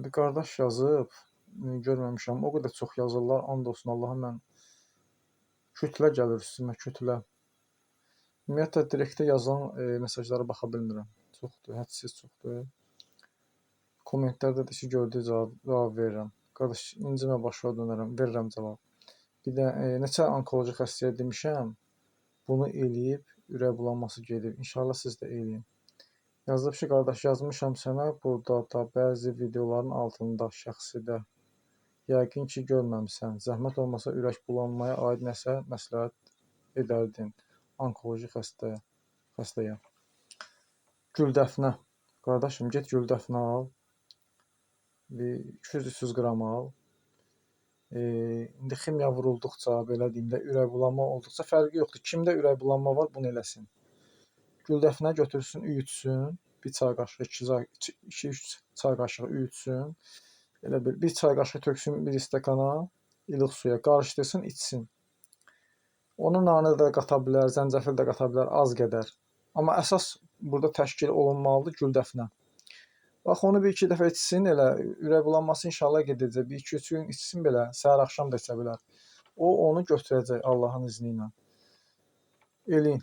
Bir qardaş yazıb, görməmişəm. O qədər çox yazırlar, and olsun Allaha mən kütlə gəlir üstümə, kütlə. Ümumiyyətlə direktə yazılan mesajlara baxa bilmirəm. Çoxdur, hədsiz çoxdur. Kommentlərdə də ki, gördüyü cavab verirəm. Qardaş, incimə başa dönərəm, verirəm cavab. Bir də neçə onkoloji xəstəyə demişəm, bunu eləyib, ürək bulanması gedib. İnşallah siz də eləyin. Yazıb ki, qardaş, yazmışam sənə burada da bəzi videoların altında şəxsidə. Yəqin ki, görməmisən. Zəhmət olmasa ürək bulanmaya aid nəsə məsləhət edərdin onkoloji xəstəyə. Güldəfnə. Qardaşım, get güldəfnə al. 200-300 qram al. İndi ximiya vurulduqca, belə deyim də, ürək bulanma olduqca fərqi yoxdur. Kimdə ürək bulanma var, bunu eləsin. Güldəfnə götürsün, üyütsün. 1 çay qaşığı, 2-3 çay qaşığı üyütsün. Elə bir çay qaşığı töksün bir stəkana, ilıq suya qarışdırsın, içsin. Onun nanı da qata bilər, zəncəfil də qata bilər, az qədər. Amma əsas burada təşkil olunmalıdır güldəfnə. Bax, onu 1-2 dəfə içsin, elə ürək bulanması inşallah gedəcək. 1-2-3 gün içsin belə, səhər axşam da içə bilər. O, onu götürəcək Allahın izni ilə. Eləyin.